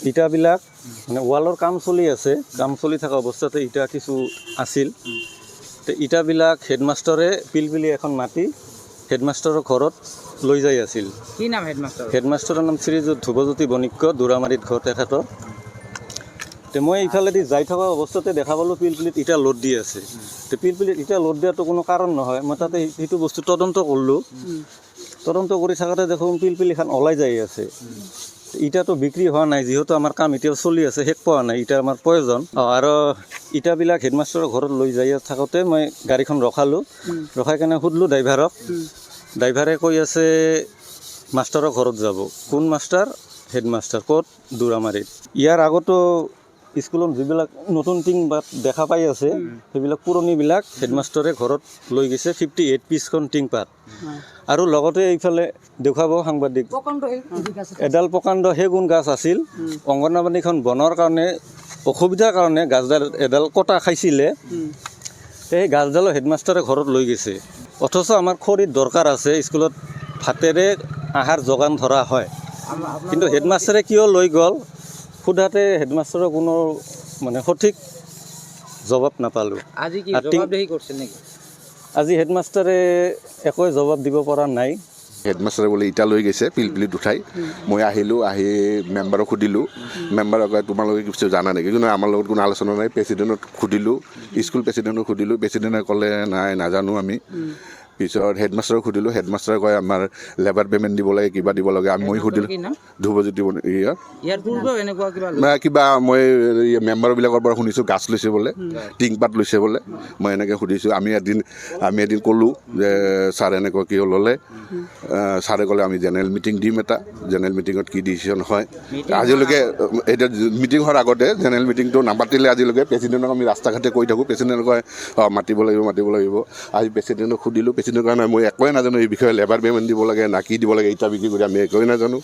ইটাবিলাক মানে ৱালৰ কাম চলি আছে, কাম চলি থকা অৱস্থাতে ইটা কিছু আছিল। তো ইটাবিলাক হেডমাষ্টাৰে পিলপিলি এখন মাটি হেডমাষ্টাৰৰ ঘৰত লৈ যাই আছিল। কি নাম হেডমাষ্টাৰ? হেডমাষ্টাৰৰ নাম শ্ৰীযুত ধ্ৰুৱজ্যোতি বণিক্য, দোৰামাৰীত ঘৰ তেখেতৰ। তো মই ইফালেদি যাই থকা অৱস্থাতে দেখা পালোঁ পিলপিলিত ইটা লোড দি আছে। তো পিলপিলিত ইটা লোড দিয়াটো কোনো কাৰণ নহয়, মই তাতে সেইটো বস্তু তদন্ত কৰিলোঁ। তদন্ত কৰি থাকোঁতে দেখোন পিলপিলিখন ওলাই যাই আছে। ইটাটো বিক্ৰী হোৱা নাই, যিহেতু আমাৰ কাম এতিয়াও চলি আছে, শেষ পোৱা নাই, ইটা আমাৰ প্ৰয়োজন। আৰু ইটাবিলাক হেডমাষ্টাৰৰ ঘৰত লৈ যাই থাকোঁতে মই গাড়ীখন ৰখালোঁ, ৰখাই কেনে সুধিলোঁ ড্ৰাইভাৰক। ড্ৰাইভাৰে কৈ আছে মাষ্টাৰৰ ঘৰত যাব। কোন মাষ্টাৰ? হেডমাষ্টাৰ। ক'ত? দোৰামাৰীত। ইয়াৰ আগতো স্কুলত যিবিলাক নতুন টিং বাট দেখা পাই আছে, সেইবিলাক পুৰণিবিলাক হেডমাষ্টাৰে ঘৰত লৈ গৈছে 58 পিচখন টিং পাত। আৰু লগতে এইফালে দেখুৱাব সাংবাদিক, এডাল প্ৰকাণ্ড সেগুন গাছ আছিল। অংগনাবাদীখন বনৰ কাৰণে অসুবিধাৰ কাৰণে গাছডাল এডাল কটা খাইছিলে, সেই গাছডালো হেডমাষ্টাৰে ঘৰত লৈ গৈছে। অথচ আমাৰ খৰিত দৰকাৰ আছে, স্কুলত ভাতেৰে আহাৰ যোগান ধৰা হয়, কিন্তু হেডমাষ্টাৰে কিয় লৈ গ'ল সোধাতে হেডমাষ্টাৰৰ কোনো মানে সঠিক জবাব নাপালোঁ। আজি কি জবাবদিহি কৰিছিল নেকি? আজি হেডমাষ্টাৰে একোৱে জবাব দিব পৰা নাই। হেডমাষ্টাৰে বোলে ইটা লৈ গৈছে পিলপিলিত উঠাই। মই আহিলোঁ, আহি মেম্বাৰক সুধিলোঁ, মেম্বাৰক তোমালোকে কিছু জানা নেকি? কিন্তু আমাৰ লগত কোনো আলোচনা নাই। প্ৰেচিডেণ্টক সুধিলোঁ, স্কুল প্ৰেচিডেণ্টক সুধিলোঁ, প্ৰেচিডেণ্টে ক'লে নাই, নাজানো আমি। পিছত হেডমাষ্টাৰক সুধিলোঁ, হেডমাষ্টাৰে কয় আমাৰ লেবাৰ পে'মেণ্ট দিব লাগে, কিবা দিব লাগে। মই সুধিলোঁ ধ্ৰুৱজ্যোতি কিবা, মই মেম্বাৰবিলাকৰ পৰা শুনিছোঁ গাছ লৈছে বোলে, টিং পাত লৈছে বোলে। মই এনেকৈ সুধিছোঁ। আমি এদিন ক'লোঁ যে ছাৰ এনেকৈ কিয় ল'লে? ছাৰে ক'লে আমি জেনেৰেল মিটিং দিম এটা, জেনেৰেল মিটিঙত কি ডিচিশ্যন হয়। আজিলৈকে এতিয়া মিটিং হোৱাৰ আগতে জেনেৰেল মিটিংটো নাপাতিলে আজিলৈকে প্ৰেচিডেণ্টক আমি ৰাস্তা ঘাটে কৈ থাকোঁ। প্ৰেচিডেণ্টে কয় মাতিব লাগিব। আজি প্ৰেচিডেণ্টক সুধিলোঁ, প্ৰেচিডেণ্টৰ কাৰণে মই একোৱে নাজানো এই বিষয়ে, লেবাৰ পে'মেণ্ট দিব লাগে না কি দিব লাগে, ইটা বিক্ৰী কৰি আমি একোৱে নাজানো।